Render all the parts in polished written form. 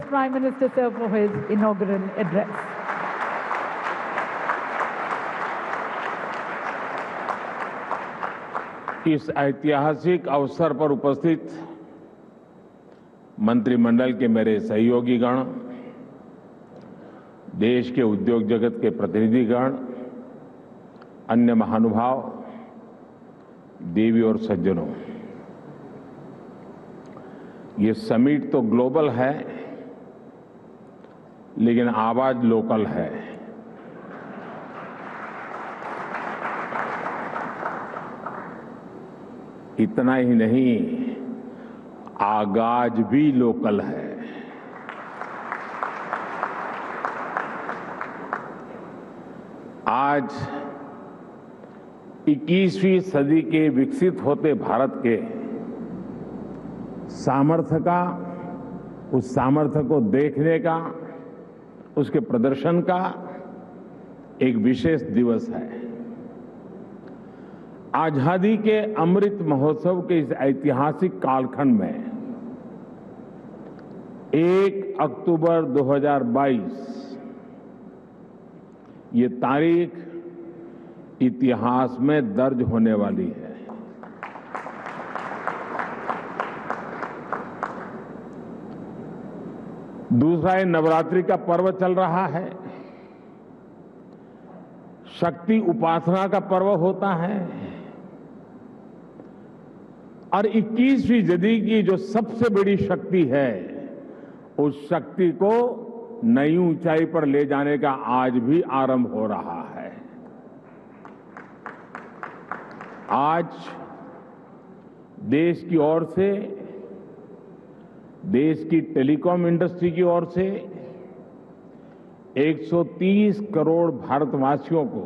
Prime Minister, sir, for his inaugural address. इस ऐतिहासिक अवसर पर उपस्थित मंत्रिमंडल के मेरे सहयोगीगण, देश के उद्योग जगत के प्रतिनिधिगण, अन्य महानुभाव, देवी और सज्जनों, ये समिट तो ग्लोबल है, लेकिन आवाज लोकल है। इतना ही नहीं, आगाज भी लोकल है। आज 21वीं सदी के विकसित होते भारत के सामर्थ्य का, उस सामर्थ्य को देखने का, उसके प्रदर्शन का एक विशेष दिवस है। आजादी के अमृत महोत्सव के इस ऐतिहासिक कालखंड में 1 अक्टूबर 2022 ये तारीख इतिहास में दर्ज होने वाली है। दूसरा, ये नवरात्रि का पर्व चल रहा है, शक्ति उपासना का पर्व होता है और 21वीं सदी की जो सबसे बड़ी शक्ति है, उस शक्ति को नई ऊंचाई पर ले जाने का आज भी आरंभ हो रहा है। आज देश की ओर से, देश की टेलीकॉम इंडस्ट्री की ओर से 130 करोड़ भारतवासियों को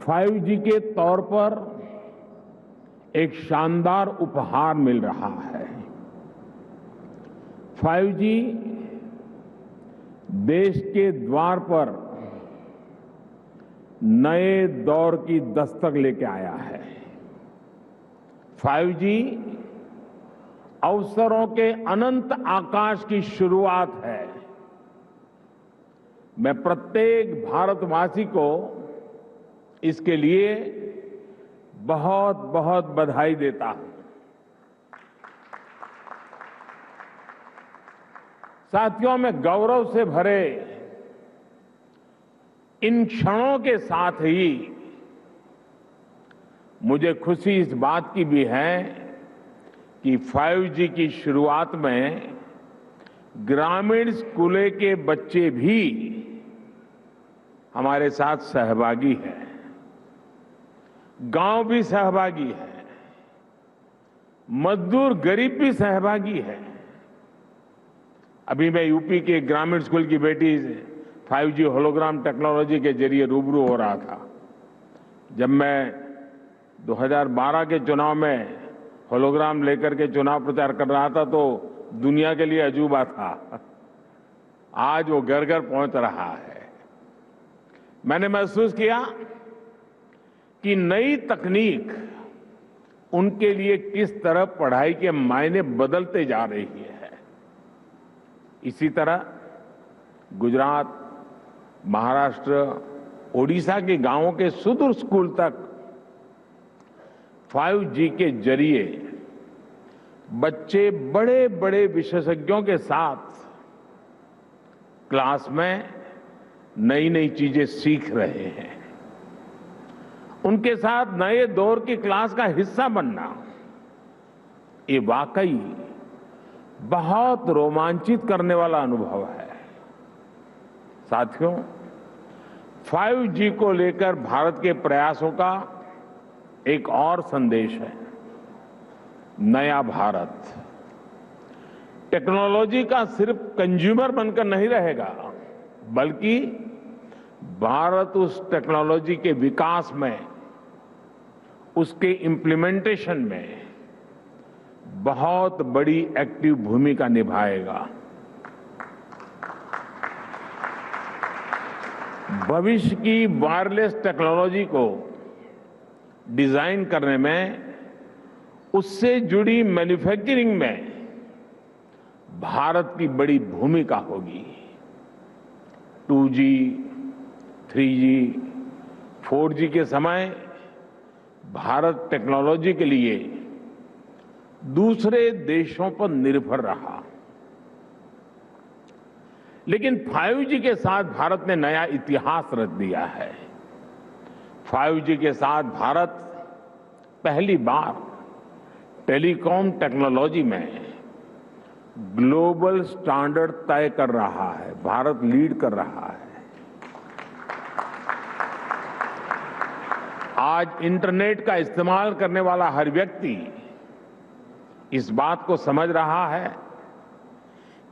5G के तौर पर एक शानदार उपहार मिल रहा है। 5G देश के द्वार पर नए दौर की दस्तक लेके आया है। 5G अवसरों के अनंत आकाश की शुरुआत है। मैं प्रत्येक भारतवासी को इसके लिए बहुत बहुत बधाई देता हूं। साथियों, मैं गौरव से भरे इन क्षणों के साथ ही मुझे खुशी इस बात की भी है कि 5G की शुरुआत में ग्रामीण स्कूलों के बच्चे भी हमारे साथ सहभागी हैं, गांव भी सहभागी है, मजदूर गरीब भी सहभागी है। अभी मैं यूपी के ग्रामीण स्कूल की बेटी 5G होलोग्राम टेक्नोलॉजी के जरिए रूबरू हो रहा था। जब मैं 2012 के चुनाव में होलोग्राम लेकर के चुनाव प्रचार कर रहा था तो दुनिया के लिए अजूबा था। आज वो घर घर पहुंच रहा है। मैंने महसूस किया कि नई तकनीक उनके लिए किस तरह पढ़ाई के मायने बदलते जा रही है। इसी तरह गुजरात, महाराष्ट्र, ओडिशा के गांवों के सुदूर स्कूल तक 5G के जरिए बच्चे बड़े बड़े विशेषज्ञों के साथ क्लास में नई नई चीजें सीख रहे हैं। उनके साथ नए दौर की क्लास का हिस्सा बनना, ये वाकई बहुत रोमांचित करने वाला अनुभव है। साथियों, 5G को लेकर भारत के प्रयासों का एक और संदेश है, नया भारत। टेक्नोलॉजी का सिर्फ कंज्यूमर बनकर नहीं रहेगा, बल्कि भारत उस टेक्नोलॉजी के विकास में, उसके इम्प्लीमेंटेशन में बहुत बड़ी एक्टिव भूमिका निभाएगा। भविष्य की वायरलेस टेक्नोलॉजी को डिजाइन करने में, उससे जुड़ी मैन्युफैक्चरिंग में भारत की बड़ी भूमिका होगी। 2G, 3G, 4G के समय भारत टेक्नोलॉजी के लिए दूसरे देशों पर निर्भर रहा, लेकिन 5G के साथ भारत ने नया इतिहास रच दिया है। 5G के साथ भारत पहली बार टेलीकॉम टेक्नोलॉजी में ग्लोबल स्टैंडर्ड तय कर रहा है। भारत लीड कर रहा है। आज इंटरनेट का इस्तेमाल करने वाला हर व्यक्ति इस बात को समझ रहा है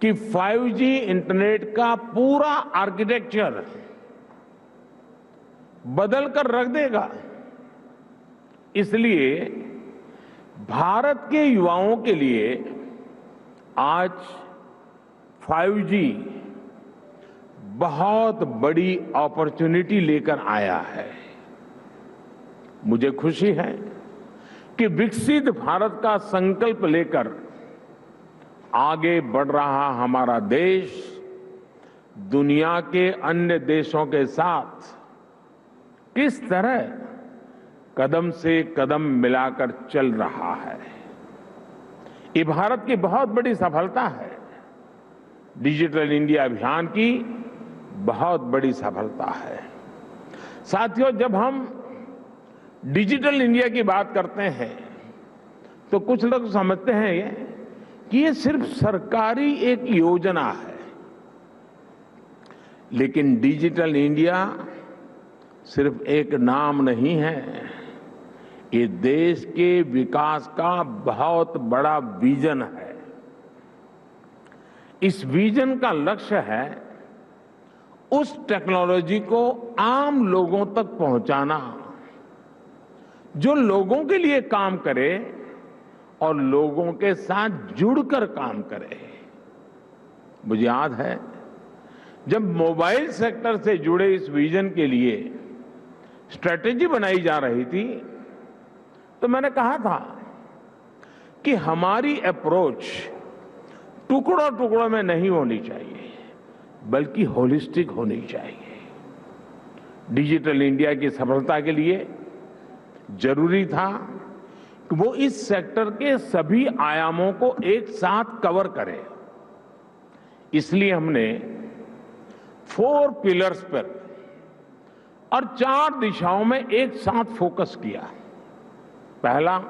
कि 5G इंटरनेट का पूरा आर्किटेक्चर बदल कर रख देगा। इसलिए भारत के युवाओं के लिए आज 5G बहुत बड़ी अपॉर्चुनिटी लेकर आया है। मुझे खुशी है कि विकसित भारत का संकल्प लेकर आगे बढ़ रहा हमारा देश दुनिया के अन्य देशों के साथ किस तरह कदम से कदम मिलाकर चल रहा है। ये भारत की बहुत बड़ी सफलता है। डिजिटल इंडिया अभियान की बहुत बड़ी सफलता है। साथियों, जब हम डिजिटल इंडिया की बात करते हैं तो कुछ लोग समझते हैं कि ये सिर्फ सरकारी एक योजना है, लेकिन डिजिटल इंडिया सिर्फ एक नाम नहीं है। ये देश के विकास का बहुत बड़ा विजन है। इस विजन का लक्ष्य है उस टेक्नोलॉजी को आम लोगों तक पहुंचाना जो लोगों के लिए काम करे और लोगों के साथ जुड़कर काम करे। मुझे याद है जब मोबाइल सेक्टर से जुड़े इस विजन के लिए स्ट्रेटेजी बनाई जा रही थी तो मैंने कहा था कि हमारी अप्रोच टुकड़ों टुकड़ों में नहीं होनी चाहिए, बल्कि होलिस्टिक होनी चाहिए। डिजिटल इंडिया की सफलता के लिए जरूरी था कि वो इस सेक्टर के सभी आयामों को एक साथ कवर करे। इसलिए हमने 4 पिलर्स पर और 4 दिशाओं में एक साथ फोकस किया। पहला,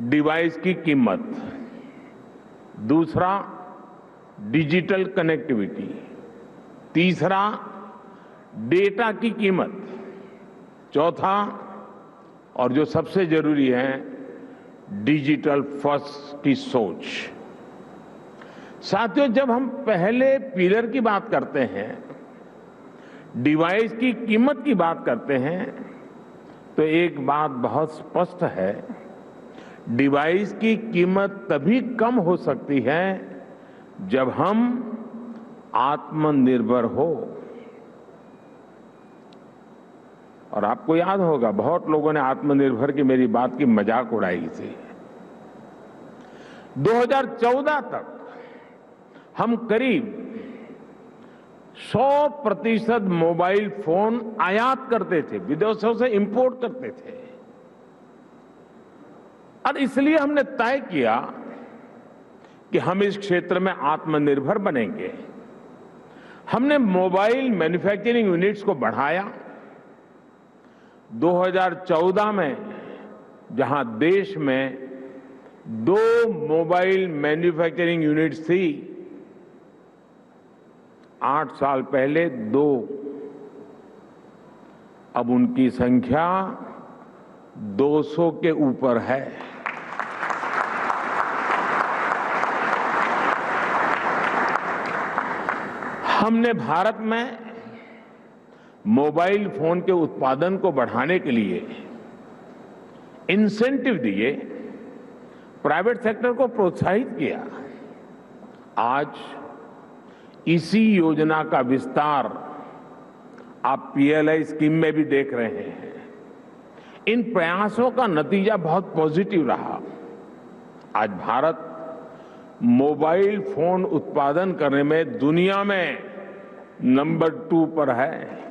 डिवाइस की कीमत। दूसरा, डिजिटल कनेक्टिविटी। तीसरा, डेटा की कीमत। चौथा, और जो सबसे जरूरी है, डिजिटल फर्स्ट की सोच। साथियों, जब हम पहले पिलर की बात करते हैं, डिवाइस की कीमत की बात करते हैं, तो एक बात बहुत स्पष्ट है, डिवाइस की कीमत तभी कम हो सकती है जब हम आत्मनिर्भर हो। और आपको याद होगा, बहुत लोगों ने आत्मनिर्भर की मेरी बात की मजाक उड़ाई थी। 2014 तक हम करीब 100% मोबाइल फोन आयात करते थे, विदेशों से इंपोर्ट करते थे। और इसलिए हमने तय किया कि हम इस क्षेत्र में आत्मनिर्भर बनेंगे। हमने मोबाइल मैन्युफैक्चरिंग यूनिट्स को बढ़ाया। 2014 में जहां देश में 2 मोबाइल मैन्युफैक्चरिंग यूनिट्स थी, 8 साल पहले 2। अब उनकी संख्या 200 के ऊपर है। हमने भारत में मोबाइल फोन के उत्पादन को बढ़ाने के लिए इंसेंटिव दिए, प्राइवेट सेक्टर को प्रोत्साहित किया। आज इसी योजना का विस्तार आप पीएलआई स्कीम में भी देख रहे हैं। इन प्रयासों का नतीजा बहुत पॉजिटिव रहा। आज भारत मोबाइल फोन उत्पादन करने में दुनिया में नंबर 2 पर है।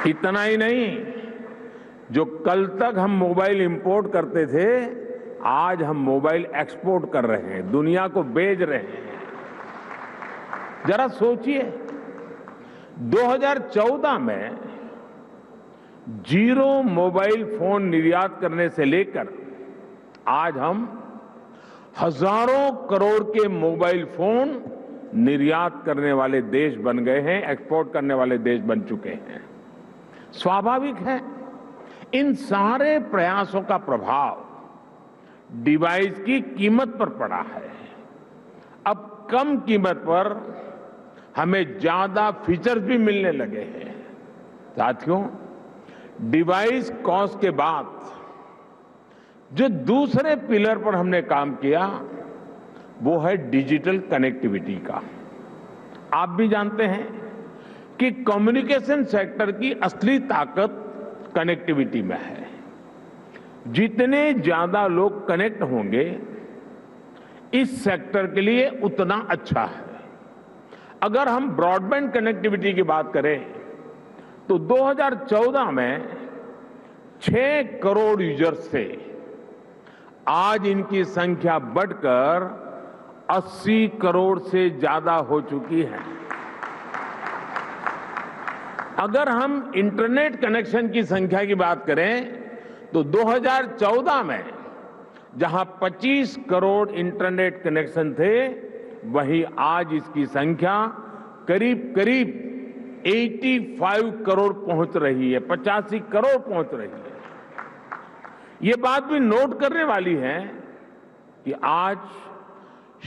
इतना ही नहीं, जो कल तक हम मोबाइल इंपोर्ट करते थे, आज हम मोबाइल एक्सपोर्ट कर रहे हैं, दुनिया को भेज रहे हैं। जरा सोचिए, 2014 में जीरो मोबाइल फोन निर्यात करने से लेकर आज हम हजारों करोड़ के मोबाइल फोन निर्यात करने वाले देश बन गए हैं, एक्सपोर्ट करने वाले देश बन चुके हैं। स्वाभाविक है, इन सारे प्रयासों का प्रभाव डिवाइस की कीमत पर पड़ा है। अब कम कीमत पर हमें ज्यादा फीचर्स भी मिलने लगे हैं। साथियों, डिवाइस कॉस्ट के बाद जो दूसरे पिलर पर हमने काम किया, वो है डिजिटल कनेक्टिविटी का। आप भी जानते हैं कि कम्युनिकेशन सेक्टर की असली ताकत कनेक्टिविटी में है। जितने ज्यादा लोग कनेक्ट होंगे, इस सेक्टर के लिए उतना अच्छा है। अगर हम ब्रॉडबैंड कनेक्टिविटी की बात करें तो 2014 में 6 करोड़ यूजर्स थे, आज इनकी संख्या बढ़कर 80 करोड़ से ज्यादा हो चुकी है। अगर हम इंटरनेट कनेक्शन की संख्या की बात करें तो 2014 में जहां 25 करोड़ इंटरनेट कनेक्शन थे, वहीं आज इसकी संख्या करीब करीब 85 करोड़ पहुंच रही है, 85 करोड़ पहुंच रही है। ये बात भी नोट करने वाली है कि आज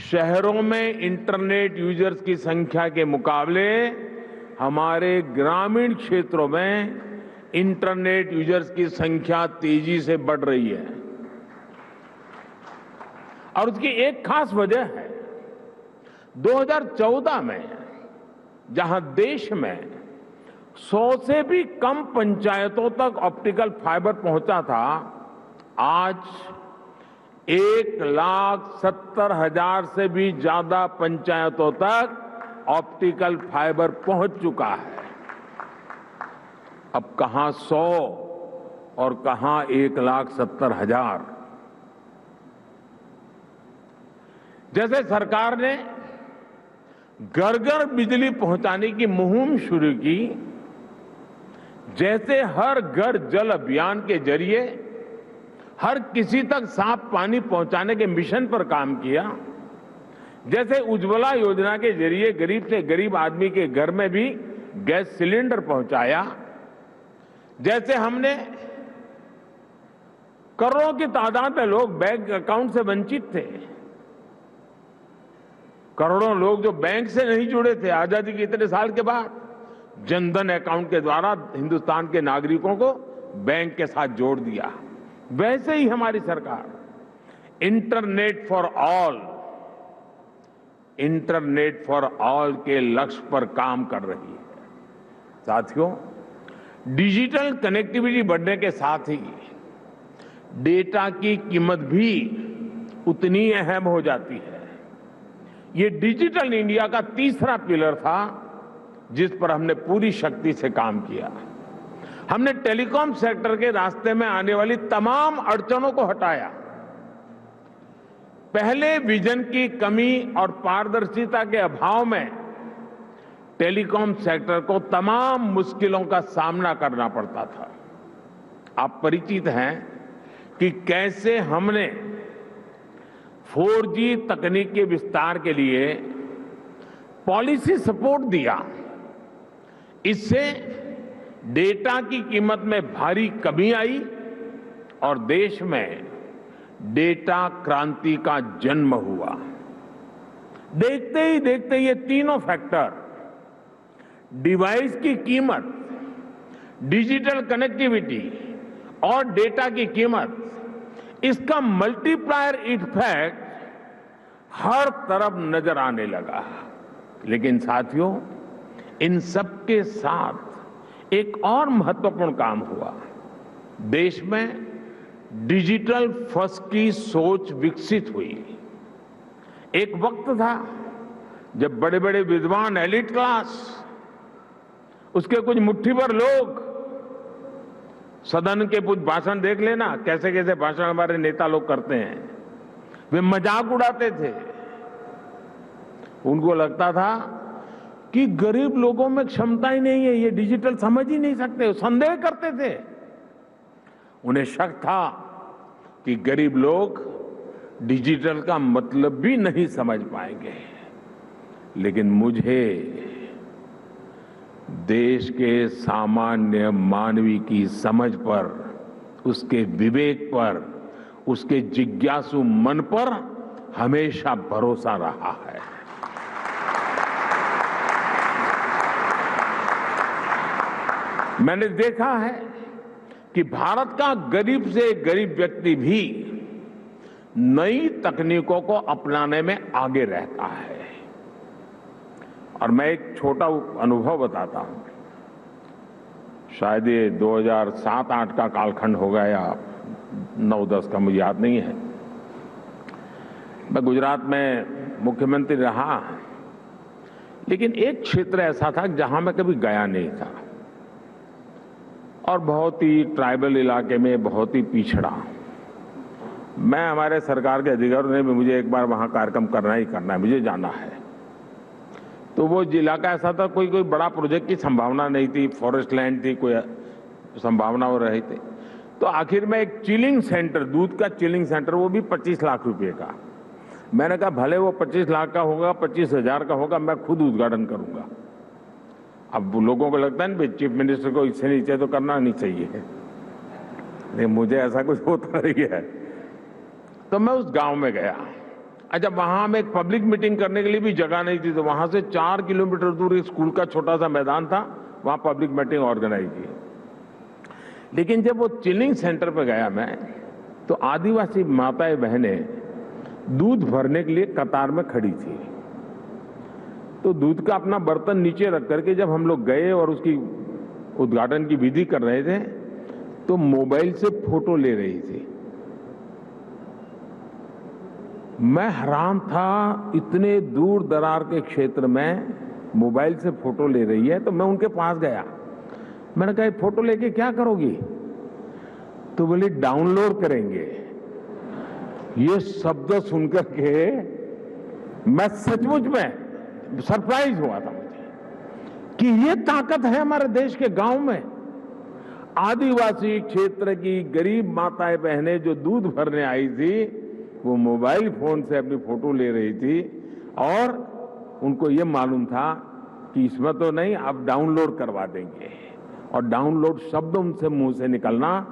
शहरों में इंटरनेट यूजर्स की संख्या के मुकाबले हमारे ग्रामीण क्षेत्रों में इंटरनेट यूजर्स की संख्या तेजी से बढ़ रही है। और उसकी एक खास वजह है, 2014 में जहां देश में 100 से भी कम पंचायतों तक ऑप्टिकल फाइबर पहुंचा था, आज 1,70,000 से भी ज्यादा पंचायतों तक ऑप्टिकल फाइबर पहुंच चुका है। अब कहां 100 और कहां 1,70,000। जैसे सरकार ने घर घर बिजली पहुंचाने की मुहिम शुरू की, जैसे हर घर जल अभियान के जरिए हर किसी तक साफ पानी पहुंचाने के मिशन पर काम किया, जैसे उज्ज्वला योजना के जरिए गरीब से गरीब आदमी के घर में भी गैस सिलेंडर पहुंचाया, जैसे हमने करोड़ों की तादाद में लोग बैंक अकाउंट से वंचित थे, करोड़ों लोग जो बैंक से नहीं जुड़े थे, आजादी के इतने साल के बाद जनधन अकाउंट के द्वारा हिंदुस्तान के नागरिकों को बैंक के साथ जोड़ दिया। वैसे ही हमारी सरकार इंटरनेट फॉर ऑल के लक्ष्य पर काम कर रही है। साथियों, डिजिटल कनेक्टिविटी बढ़ने के साथ ही डेटा की कीमत भी उतनी अहम हो जाती है। ये डिजिटल इंडिया का तीसरा पिलर था, जिस पर हमने पूरी शक्ति से काम किया। हमने टेलीकॉम सेक्टर के रास्ते में आने वाली तमाम अड़चनों को हटाया। पहले विजन की कमी और पारदर्शिता के अभाव में टेलीकॉम सेक्टर को तमाम मुश्किलों का सामना करना पड़ता था। आप परिचित हैं कि कैसे हमने 4G तकनीक के विस्तार के लिए पॉलिसी सपोर्ट दिया। इससे डेटा की कीमत में भारी कमी आई और देश में डेटा क्रांति का जन्म हुआ। देखते ही देखते ये तीनों फैक्टर, डिवाइस की कीमत, डिजिटल कनेक्टिविटी और डेटा की कीमत, इसका मल्टीप्लायर इफेक्ट हर तरफ नजर आने लगा। लेकिन साथियों, इन सब के साथ एक और महत्वपूर्ण काम हुआ। देश में डिजिटल फर्स्ट की सोच विकसित हुई। एक वक्त था जब बड़े बड़े विद्वान, एलिट क्लास, उसके कुछ मुट्ठी भर लोग, सदन के कुछ भाषण देख लेना, कैसे कैसे भाषण हमारे नेता लोग करते हैं, वे मजाक उड़ाते थे। उनको लगता था कि गरीब लोगों में क्षमता ही नहीं है, ये डिजिटल समझ ही नहीं सकते, संदेह करते थे। उन्हें शक था कि गरीब लोग डिजिटल का मतलब भी नहीं समझ पाएंगे। लेकिन मुझे देश के सामान्य मानवी की समझ पर, उसके विवेक पर, उसके जिज्ञासु मन पर हमेशा भरोसा रहा है। मैंने देखा है कि भारत का गरीब से गरीब व्यक्ति भी नई तकनीकों को अपनाने में आगे रहता है। और मैं एक छोटा अनुभव बताता हूं। शायद ये 2007-8 का कालखंड होगा या 9-10 का, मुझे याद नहीं है। मैं गुजरात में मुख्यमंत्री रहा, लेकिन एक क्षेत्र ऐसा था जहां मैं कभी गया नहीं था और बहुत ही ट्राइबल इलाके में, बहुत ही पिछड़ा। मैं, हमारे सरकार के अधिकारियों ने भी मुझे एक बार वहां कार्यक्रम करना ही करना है, मुझे जाना है। तो वो इलाका ऐसा था, कोई बड़ा प्रोजेक्ट की संभावना नहीं थी, फॉरेस्ट लैंड थी, कोई संभावना हो रही थी। तो आखिर में एक चिलिंग सेंटर, दूध का चिलिंग सेंटर, वो भी 25 लाख रुपए का। मैंने कहा भले वो 25 लाख का होगा, 25,000 का होगा, मैं खुद उद्घाटन करूंगा। अब लोगों को लगता है ना, चीफ मिनिस्टर को इससे नीचे तो करना नहीं चाहिए, लेकिन मुझे ऐसा कुछ होता नहीं है। तो मैं उस गांव में गया। अच्छा, वहां हम एक पब्लिक मीटिंग करने के लिए भी जगह नहीं थी, तो वहां से 4 किलोमीटर दूर एक स्कूल का छोटा सा मैदान था, वहां पब्लिक मीटिंग ऑर्गेनाइज की। लेकिन जब वो चिलिंग सेंटर पे गया मैं, तो आदिवासी माताएं बहनें दूध भरने के लिए कतार में खड़ी थी। तो दूध का अपना बर्तन नीचे रख करके जब हम लोग गए और उसकी उद्घाटन की विधि कर रहे थे, तो मोबाइल से फोटो ले रही थी। मैं हैरान था, इतने दूर दरार के क्षेत्र में मोबाइल से फोटो ले रही है। तो मैं उनके पास गया, मैंने कहा फोटो लेके क्या करोगी? तो बोली डाउनलोड करेंगे। ये शब्द सुनकर के मैं सचमुच में सरप्राइज हुआ था मुझे कि ये ताकत है हमारे देश के गांव में। आदिवासी क्षेत्र की गरीब माताएं बहनें जो दूध भरने आई थी, वो मोबाइल फोन से अपनी फोटो ले रही थी और उनको ये मालूम था कि इसमें तो नहीं, आप डाउनलोड करवा देंगे। और डाउनलोड शब्द उनसे मुंह से निकलना,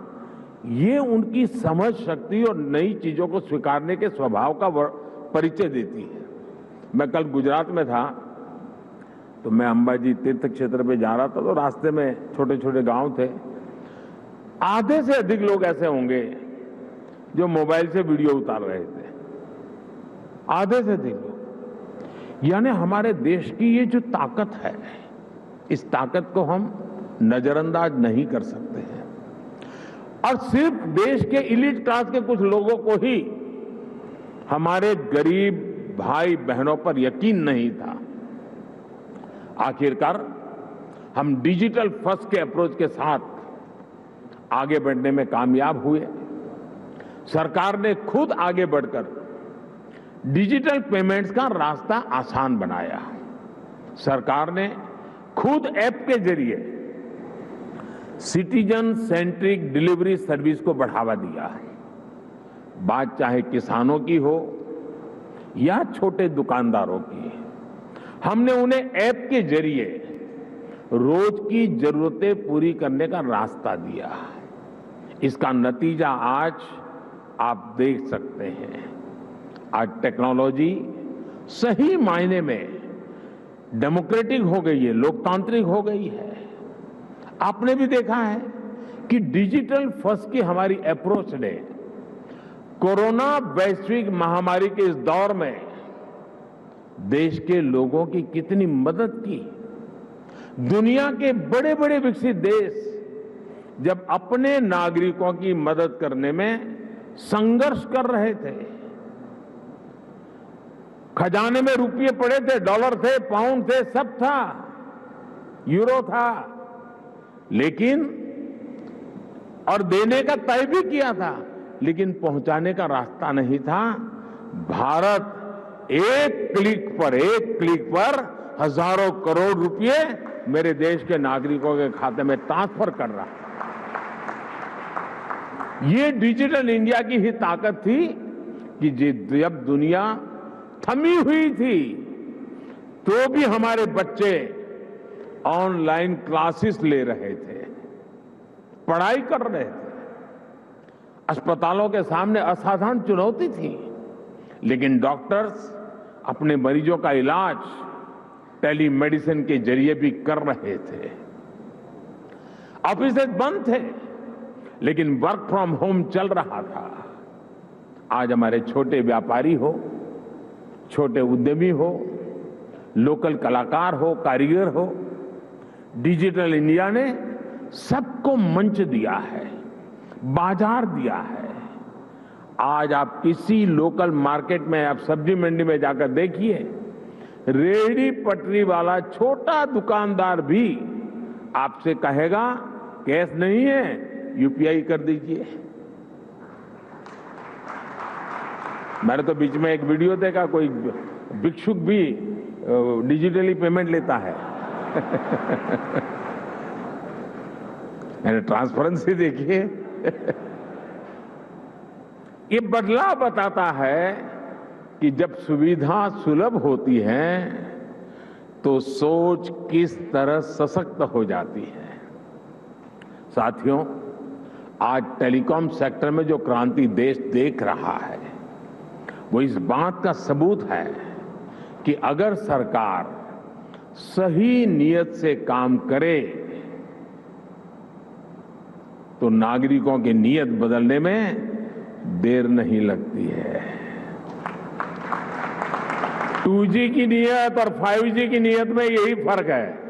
ये उनकी समझ शक्ति और नई चीजों को स्वीकारने के स्वभाव का परिचय देती है। मैं कल गुजरात में था, तो मैं अंबाजी तीर्थ क्षेत्र पे जा रहा था, तो रास्ते में छोटे छोटे गांव थे। आधे से अधिक लोग ऐसे होंगे जो मोबाइल से वीडियो उतार रहे थे, आधे से अधिक लोग। यानी हमारे देश की ये जो ताकत है, इस ताकत को हम नजरअंदाज नहीं कर सकते हैं। और सिर्फ देश के इलीट क्लास के कुछ लोगों को ही हमारे गरीब भाई बहनों पर यकीन नहीं था। आखिरकार हम डिजिटल फर्स्ट के अप्रोच के साथ आगे बढ़ने में कामयाब हुए। सरकार ने खुद आगे बढ़कर डिजिटल पेमेंट्स का रास्ता आसान बनाया। सरकार ने खुद ऐप के जरिए सिटीजन सेंट्रिक डिलीवरी सर्विस को बढ़ावा दिया। बात चाहे किसानों की हो या छोटे दुकानदारों की, हमने उन्हें ऐप के जरिए रोज की जरूरतें पूरी करने का रास्ता दिया। इसका नतीजा आज आप देख सकते हैं। आज टेक्नोलॉजी सही मायने में डेमोक्रेटिक हो गई है, लोकतांत्रिक हो गई है। आपने भी देखा है कि डिजिटल फर्स्ट की हमारी अप्रोच ने कोरोना वैश्विक महामारी के इस दौर में देश के लोगों की कितनी मदद की। दुनिया के बड़े बड़े विकसित देश जब अपने नागरिकों की मदद करने में संघर्ष कर रहे थे। खजाने में रुपये पड़े थे, डॉलर थे, पाउंड थे, सब था, यूरो था, लेकिन और देने का तय भी किया था, लेकिन पहुंचाने का रास्ता नहीं था। भारत एक क्लिक पर हजारों करोड़ रुपए मेरे देश के नागरिकों के खाते में ट्रांसफर कर रहा है। ये डिजिटल इंडिया की ही ताकत थी कि जब दुनिया थमी हुई थी तो भी हमारे बच्चे ऑनलाइन क्लासेस ले रहे थे, पढ़ाई कर रहे थे। अस्पतालों के सामने असाधारण चुनौती थी, लेकिन डॉक्टर्स अपने मरीजों का इलाज टेलीमेडिसिन के जरिए भी कर रहे थे। ऑफिसेज बंद थे, लेकिन वर्क फ्रॉम होम चल रहा था। आज हमारे छोटे व्यापारी हो, छोटे उद्यमी हो, लोकल कलाकार हो, कारीगर हो, डिजिटल इंडिया ने सबको मंच दिया है, बाजार दिया है। आज आप किसी लोकल मार्केट में, आप सब्जी मंडी में जाकर देखिए, रेहड़ी पटरी वाला छोटा दुकानदार भी आपसे कहेगा कैश नहीं है, यूपीआई कर दीजिए। मैंने तो बीच में एक वीडियो देखा, कोई भिक्षुक भी डिजिटली पेमेंट लेता है। मैंने ट्रांसपेरेंसी देखिए। ये बदलाव बताता है कि जब सुविधा सुलभ होती है तो सोच किस तरह सशक्त हो जाती है। साथियों, आज टेलीकॉम सेक्टर में जो क्रांति देश देख रहा है वो इस बात का सबूत है कि अगर सरकार सही नियत से काम करे तो नागरिकों की नियत बदलने में देर नहीं लगती है। 2G की नियत और 5G की नियत में यही फर्क है।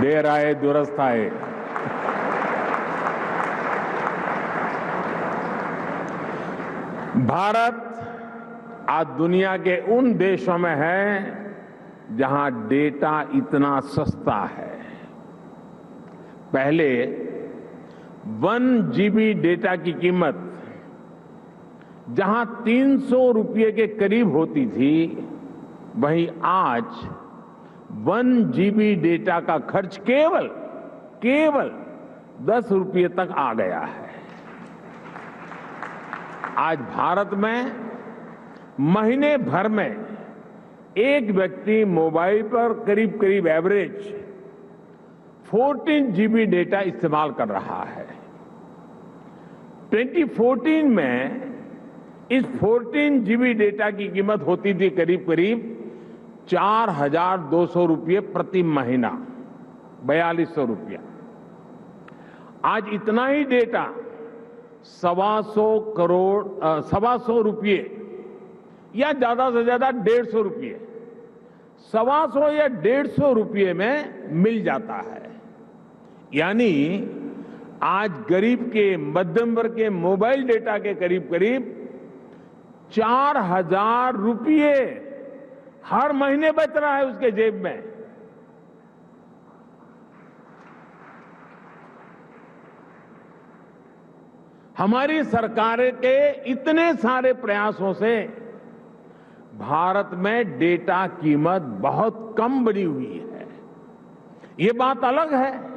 देर आए दुरुस्त आए। भारत आज दुनिया के उन देशों में है जहां डेटा इतना सस्ता है। पहले 1 GB डेटा की कीमत जहां 300 रुपये के करीब होती थी, वहीं आज 1 GB डेटा का खर्च केवल 10 रुपये तक आ गया है। आज भारत में महीने भर में एक व्यक्ति मोबाइल पर करीब एवरेज 14 GB डेटा इस्तेमाल कर रहा है। 2014 में इस 14 GB डेटा की कीमत होती थी करीब 4,200 रुपये प्रति महीना, 4,200 रुपया। आज इतना ही डेटा 1,250 रुपये या ज्यादा से ज्यादा 150 रुपये, 125 या 150 रुपये में मिल जाता है। यानी आज गरीब के, मध्यम वर्ग के मोबाइल डेटा के करीब 4,000 रुपये हर महीने बच रहा है उसके जेब में। हमारी सरकार के इतने सारे प्रयासों से भारत में डेटा कीमत बहुत कम बनी हुई है। ये बात अलग है,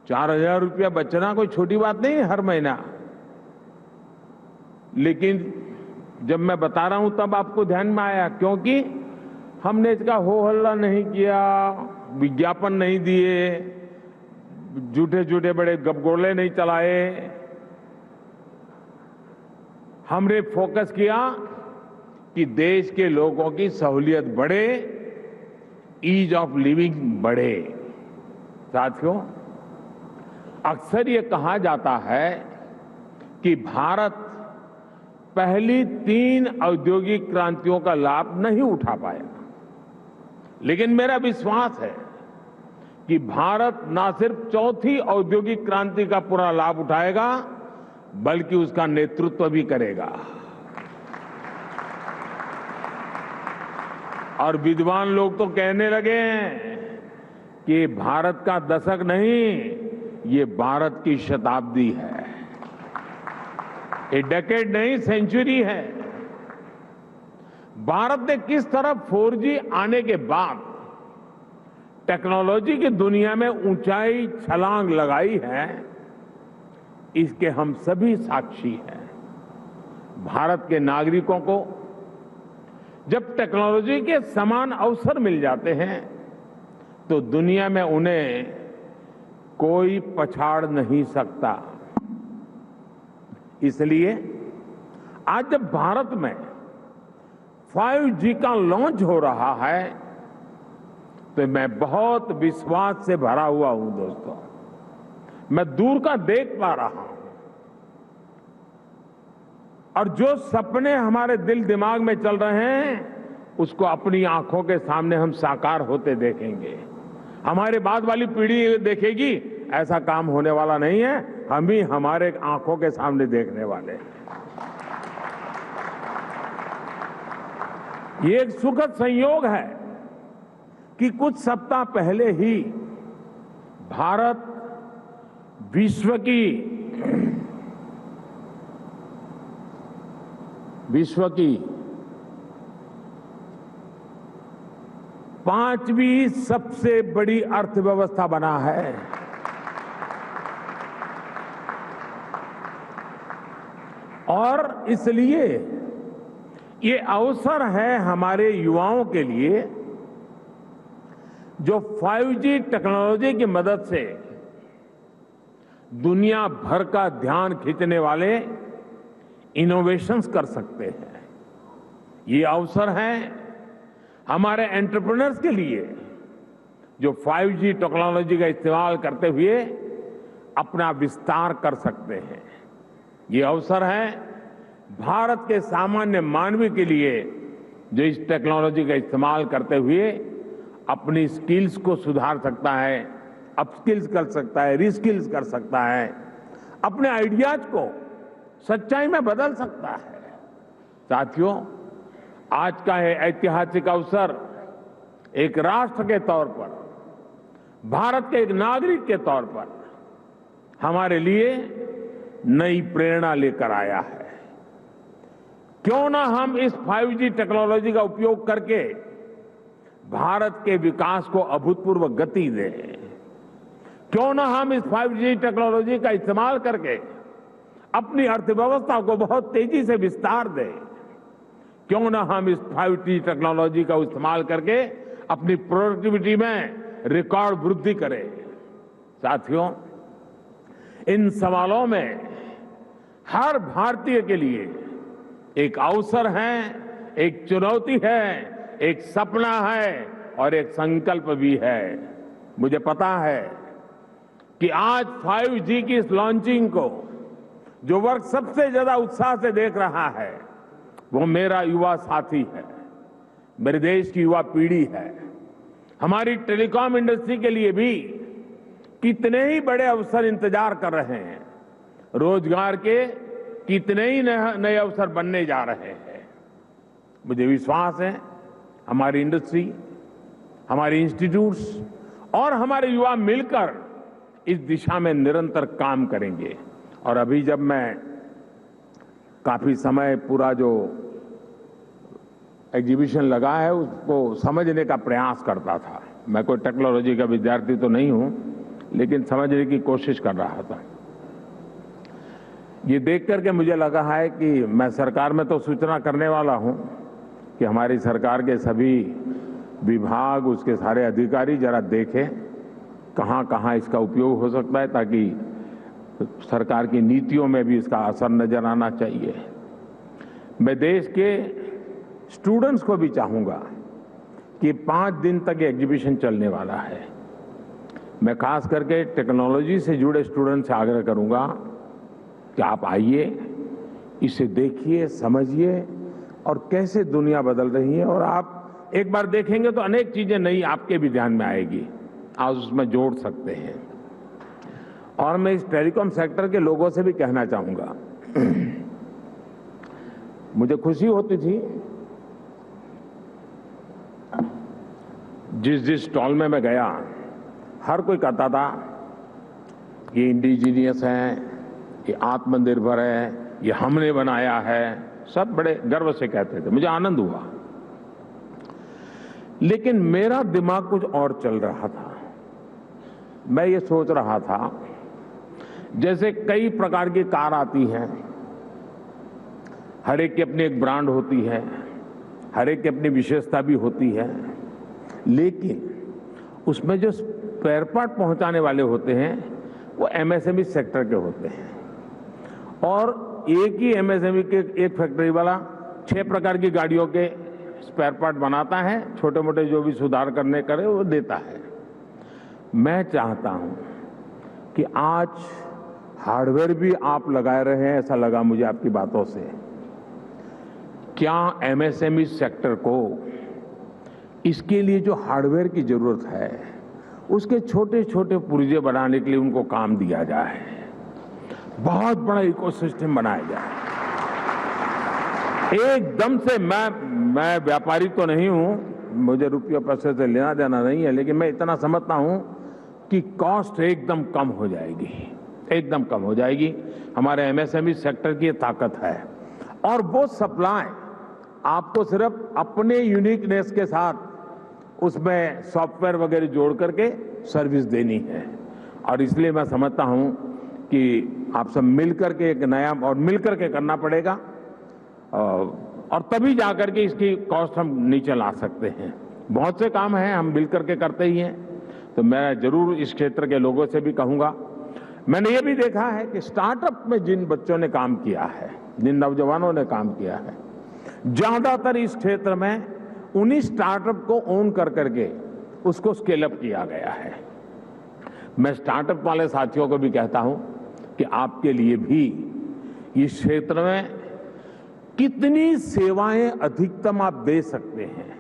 4,000 रुपया बचना कोई छोटी बात नहीं है हर महीना। लेकिन जब मैं बता रहा हूं तब आपको ध्यान में आया, क्योंकि हमने इसका हो हल्ला नहीं किया, विज्ञापन नहीं दिए, झूठे बड़े गपगोले नहीं चलाए। हमने फोकस किया कि देश के लोगों की सहूलियत बढ़े, ईज ऑफ लिविंग बढ़े। साथियों, अक्सर ये कहा जाता है कि भारत पहली 3 औद्योगिक क्रांतियों का लाभ नहीं उठा पाया। लेकिन मेरा विश्वास है कि भारत न सिर्फ चौथी औद्योगिक क्रांति का पूरा लाभ उठाएगा, बल्कि उसका नेतृत्व भी करेगा। और विद्वान लोग तो कहने लगे हैं कि भारत का दशक नहीं, ये भारत की शताब्दी है। ये डेकेड नहीं, सेंचुरी है। भारत ने किस तरह 4G आने के बाद टेक्नोलॉजी की दुनिया में ऊंचाई छलांग लगाई है, इसके हम सभी साक्षी हैं। भारत के नागरिकों को जब टेक्नोलॉजी के समान अवसर मिल जाते हैं, तो दुनिया में उन्हें कोई पछाड़ नहीं सकता। इसलिए आज जब भारत में 5G का लॉन्च हो रहा है, तो मैं बहुत विश्वास से भरा हुआ हूं दोस्तों। मैं दूर का देख पा रहा हूं, और जो सपने हमारे दिल दिमाग में चल रहे हैं, उसको अपनी आंखों के सामने हम साकार होते देखेंगे। हमारे बाद वाली पीढ़ी देखेगी, ऐसा काम होने वाला नहीं है, हम ही हमारे आंखों के सामने देखने वाले हैं। ये एक सुखद संयोग है कि कुछ सप्ताह पहले ही भारत विश्व की 5वीं सबसे बड़ी अर्थव्यवस्था बना है। और इसलिए ये अवसर है हमारे युवाओं के लिए, जो 5G टेक्नोलॉजी की मदद से दुनिया भर का ध्यान खींचने वाले इनोवेशंस कर सकते हैं। ये अवसर है हमारे एंटरप्रेन्योर्स के लिए, जो 5G टेक्नोलॉजी का इस्तेमाल करते हुए अपना विस्तार कर सकते हैं। ये अवसर है भारत के सामान्य मानवी के लिए, जो इस टेक्नोलॉजी का इस्तेमाल करते हुए अपनी स्किल्स को सुधार सकता है, अपस्किल्स कर सकता है, रीस्किल्स कर सकता है, अपने आइडियाज को सच्चाई में बदल सकता है। साथियों, आज का ये ऐतिहासिक अवसर एक राष्ट्र के तौर पर, भारत के एक नागरिक के तौर पर हमारे लिए नई प्रेरणा लेकर आया है। क्यों ना हम इस 5G टेक्नोलॉजी का उपयोग करके भारत के विकास को अभूतपूर्व गति दें। क्यों ना हम इस 5G टेक्नोलॉजी का इस्तेमाल करके अपनी अर्थव्यवस्था को बहुत तेजी से विस्तार दें। क्यों ना हम इस 5G टेक्नोलॉजी का इस्तेमाल करके अपनी प्रोडक्टिविटी में रिकॉर्ड वृद्धि करें। साथियों, इन सवालों में हर भारतीय के लिए एक अवसर है, एक चुनौती है, एक सपना है और एक संकल्प भी है। मुझे पता है कि आज 5G की इस लॉन्चिंग को जो वर्ग सबसे ज्यादा उत्साह से देख रहा है, वो मेरा युवा साथी है, मेरे देश की युवा पीढ़ी है। हमारी टेलीकॉम इंडस्ट्री के लिए भी कितने ही बड़े अवसर इंतजार कर रहे हैं। रोजगार के कितने ही नए अवसर बनने जा रहे हैं। मुझे विश्वास है हमारी इंडस्ट्री, हमारे इंस्टीट्यूट्स और हमारे युवा मिलकर इस दिशा में निरंतर काम करेंगे। और अभी जब मैं काफी समय पूरा जो एग्जीबिशन लगा है उसको समझने का प्रयास करता था। मैं कोई टेक्नोलॉजी का विद्यार्थी तो नहीं हूं, लेकिन समझने की कोशिश कर रहा था। ये देख करके मुझे लगा है कि मैं सरकार में तो सूचना करने वाला हूं कि हमारी सरकार के सभी विभाग, उसके सारे अधिकारी जरा देखें कहां कहां इसका उपयोग हो सकता है, ताकि सरकार की नीतियों में भी इसका असर नजर आना चाहिए। मैं देश के स्टूडेंट्स को भी चाहूंगा कि 5 दिन तक ये एग्जीबिशन चलने वाला है। मैं खास करके टेक्नोलॉजी से जुड़े स्टूडेंट से आग्रह करूंगा कि आप आइए, इसे देखिए, समझिए और कैसे दुनिया बदल रही है। और आप एक बार देखेंगे तो अनेक चीजें नई आपके भी ध्यान में आएगी, आप उसमें जोड़ सकते हैं। और मैं इस टेलीकॉम सेक्टर के लोगों से भी कहना चाहूंगा, मुझे खुशी होती थी जिस स्टॉल में मैं गया, हर कोई कहता था ये इंडिजीनियस है, ये आत्मनिर्भर है, ये हमने बनाया है। सब बड़े गर्व से कहते थे, मुझे आनंद हुआ। लेकिन मेरा दिमाग कुछ और चल रहा था। मैं ये सोच रहा था, जैसे कई प्रकार की कार आती हैं, हर एक की अपनी एक ब्रांड होती है, हर एक की अपनी विशेषता भी होती है, लेकिन उसमें जो स्पेयर पार्ट पहुंचाने वाले होते हैं वो एमएसएमई सेक्टर के होते हैं। और एक ही एमएसएमई के एक फैक्ट्री वाला 6 प्रकार की गाड़ियों के स्पेयर पार्ट बनाता है, छोटे मोटे जो भी सुधार करने करे वो देता है। मैं चाहता हूं कि आज हार्डवेयर भी आप लगाए रहे हैं, ऐसा लगा मुझे आपकी बातों से। क्या एमएसएमई सेक्टर को इसके लिए जो हार्डवेयर की जरूरत है, उसके छोटे छोटे पुर्जे बनाने के लिए उनको काम दिया जाए, बहुत बड़ा इकोसिस्टम बनाया जाए। एकदम से मैं व्यापारी तो नहीं हूं, मुझे रुपये पैसे से लेना देना नहीं है, लेकिन मैं इतना समझता हूं कि कॉस्ट एकदम कम हो जाएगी, एकदम कम हो जाएगी। हमारे एमएसएमई सेक्टर की ये ताकत है। और वो सप्लाई आपको सिर्फ अपने यूनिकनेस के साथ उसमें सॉफ्टवेयर वगैरह जोड़ करके सर्विस देनी है। और इसलिए मैं समझता हूं कि आप सब मिलकर के एक नया और मिलकर के करना पड़ेगा, और तभी जाकर के इसकी कॉस्ट हम नीचे ला सकते हैं। बहुत से काम हैं हम मिलकर के करते ही हैं। तो मैं जरूर इस क्षेत्र के लोगों से भी कहूंगा, मैंने ये भी देखा है कि स्टार्टअप में जिन बच्चों ने काम किया है, जिन नौजवानों ने काम किया है, ज्यादातर इस क्षेत्र में उन्हीं स्टार्टअप को ओन कर करके उसको स्केल अप किया गया है। मैं स्टार्टअप वाले साथियों को भी कहता हूं कि आपके लिए भी इस क्षेत्र में कितनी सेवाएं अधिकतम आप दे सकते हैं,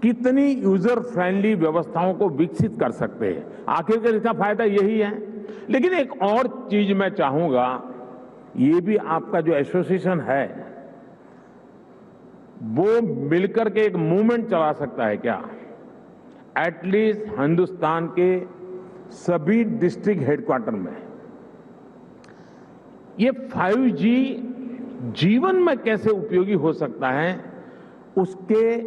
कितनी यूजर फ्रेंडली व्यवस्थाओं को विकसित कर सकते हैं, आखिरकार इसका फायदा यही है। लेकिन एक और चीज मैं चाहूंगा, ये भी आपका जो एसोसिएशन है वो मिलकर के एक मूवमेंट चला सकता है क्या? एटलीस्ट हिंदुस्तान के सभी डिस्ट्रिक्ट हेडक्वार्टर में ये 5G जीवन में कैसे उपयोगी हो सकता है, उसके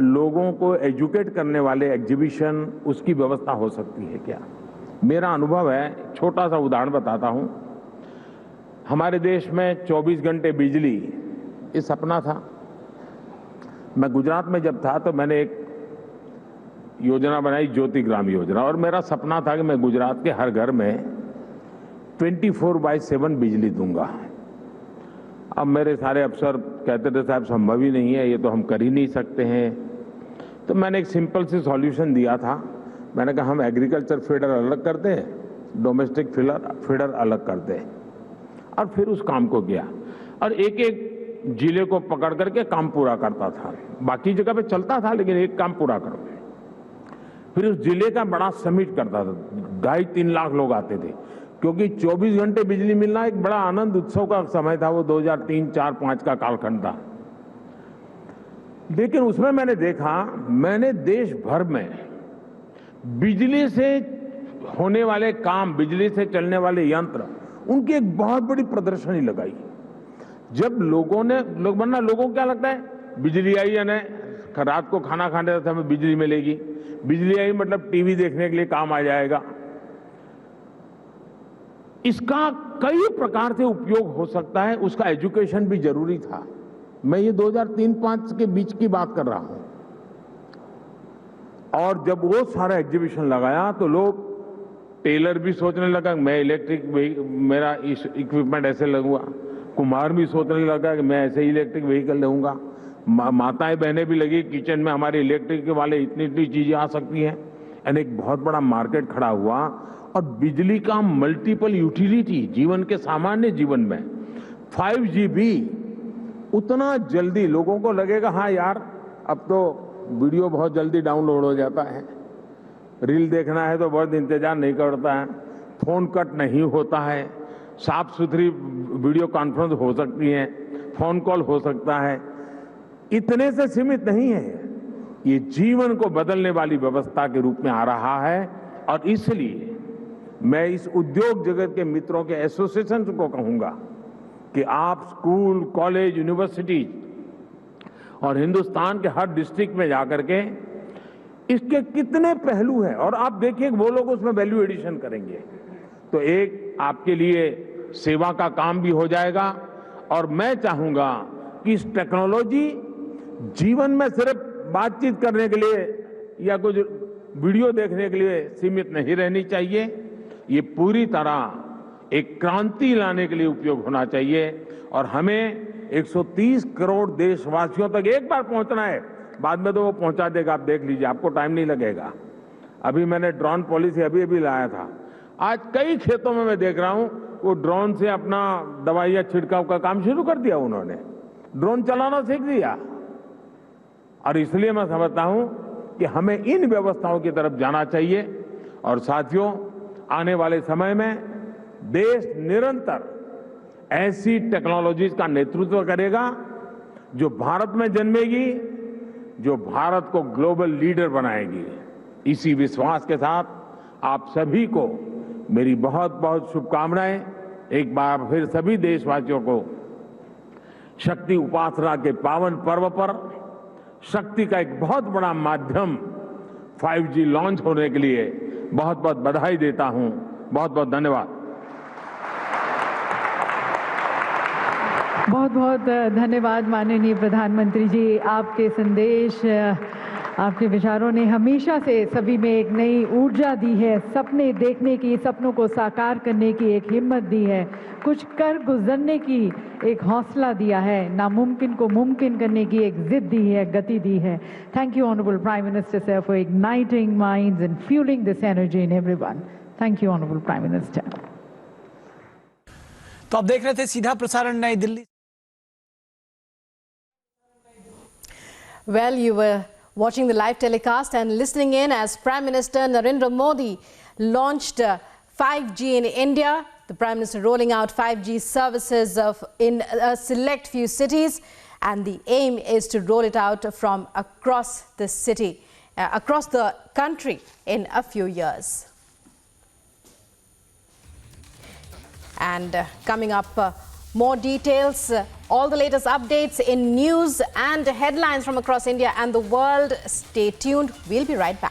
लोगों को एजुकेट करने वाले एग्जीबिशन, उसकी व्यवस्था हो सकती है क्या? मेरा अनुभव है, छोटा सा उदाहरण बताता हूं। हमारे देश में 24 घंटे बिजली, ये सपना था। मैं गुजरात में जब था तो मैंने एक योजना बनाई, ज्योति ग्राम योजना, और मेरा सपना था कि मैं गुजरात के हर घर में 24/7 बिजली दूंगा। अब मेरे सारे अफसर कहते थे साहब संभव ही नहीं है, ये तो हम कर ही नहीं सकते हैं। तो मैंने एक सिंपल सी सॉल्यूशन दिया था। मैंने कहा हम एग्रीकल्चर फीडर अलग करते हैं, डोमेस्टिक फीडर अलग करते हैं, और फिर उस काम को किया और एक एक जिले को पकड़ करके काम पूरा करता था। बाकी जगह पे चलता था, लेकिन एक काम पूरा करो। फिर उस जिले का बड़ा समिट करता था, 2.5-3 लाख लोग आते थे, क्योंकि 24 घंटे बिजली मिलना एक बड़ा आनंद उत्सव का समय था। वो 2003, 4, 5 का कालखंड था। लेकिन उसमें मैंने देखा, मैंने देश भर में बिजली से होने वाले काम, बिजली से चलने वाले यंत्र, उनकी एक बहुत बड़ी प्रदर्शनी लगाई। जब लोगों को क्या लगता है, बिजली आई है ना, रात को खाना खाने से हमें बिजली मिलेगी, बिजली आई मतलब टीवी देखने के लिए काम आ जाएगा। इसका कई प्रकार से उपयोग हो सकता है, उसका एजुकेशन भी जरूरी था। मैं ये 2003-5 के बीच की बात कर रहा हूं। और जब वो सारा एग्जीबिशन लगाया तो लोग, टेलर भी सोचने लगा मैं मेरा इक्विपमेंट ऐसे लगूंगा, कुम्हार भी सोचने लगा कि मैं ऐसे इलेक्ट्रिक व्हीकल लूंगा, माताएं बहनें भी लगी किचन में हमारे इलेक्ट्रिक वाले इतनी चीजें आ सकती हैं। यानी एक बहुत बड़ा मार्केट खड़ा हुआ। और बिजली का मल्टीपल यूटिलिटी जीवन के सामान्य जीवन में 5G भी उतना जल्दी, लोगों को लगेगा हाँ यार अब तो वीडियो बहुत जल्दी डाउनलोड हो जाता है, रील देखना है तो बहुत इंतजार नहीं करता है, फोन कट नहीं होता है, साफ सुथरी वीडियो कॉन्फ्रेंस हो सकती है, फोन कॉल हो सकता है। इतने से सीमित नहीं है, ये जीवन को बदलने वाली व्यवस्था के रूप में आ रहा है। और इसलिए मैं इस उद्योग जगत के मित्रों के एसोसिएशन को कहूंगा कि आप स्कूल, कॉलेज, यूनिवर्सिटी और हिंदुस्तान के हर डिस्ट्रिक्ट में जाकर के इसके कितने पहलू हैं, और आप देखिए वो लोग उसमें वैल्यू एडिशन करेंगे तो एक आपके लिए सेवा का काम भी हो जाएगा। और मैं चाहूंगा कि इस टेक्नोलॉजी जीवन में सिर्फ बातचीत करने के लिए या कुछ वीडियो देखने के लिए सीमित नहीं रहनी चाहिए, ये पूरी तरह एक क्रांति लाने के लिए उपयोग होना चाहिए। और हमें 130 करोड़ देशवासियों तक एक बार पहुंचना है, बाद में तो वो पहुंचा देगा, आप देख लीजिए, आपको टाइम नहीं लगेगा। अभी मैंने ड्रोन पॉलिसी अभी लाया था, आज कई खेतों में मैं देख रहा हूं वो ड्रोन से अपना दवाइयां छिड़काव का काम शुरू कर दिया, उन्होंने ड्रोन चलाना सीख दिया। और इसलिए मैं समझता हूं कि हमें इन व्यवस्थाओं की तरफ जाना चाहिए। और साथियों, आने वाले समय में देश निरंतर ऐसी टेक्नोलॉजीज का नेतृत्व करेगा जो भारत में जन्मेगी, जो भारत को ग्लोबल लीडर बनाएगी। इसी विश्वास के साथ आप सभी को मेरी बहुत बहुत शुभकामनाएं। एक बार फिर सभी देशवासियों को शक्ति उपासना के पावन पर्व पर शक्ति का एक बहुत बड़ा माध्यम 5G लॉन्च होने के लिए बहुत बहुत बधाई देता हूं। बहुत बहुत धन्यवाद। बहुत बहुत धन्यवाद माननीय प्रधानमंत्री जी। आपके संदेश, आपके विचारों ने हमेशा से सभी में एक नई ऊर्जा दी है, सपने देखने की, सपनों को साकार करने की एक हिम्मत दी है, कुछ कर गुजरने की एक हौसला दिया है, नामुमकिन को मुमकिन करने की एक जिद दी है, गति दी है। Thank you honourable prime minister sir for igniting minds and fueling this energy in everyone. Thank you honourable prime minister. तो आप देख रहे थे सीधा प्रसारण नई Delhi. Well, you were watching the live telecast and listening in as Prime Minister Narendra Modi launched 5G in India. The Prime Minister rolling out 5G services in a select few cities, and the aim is to roll it out from across the city, across the country in a few years. And coming up, more details, all the latest updates in news and headlines from across India and the world. Stay tuned. We'll be right back.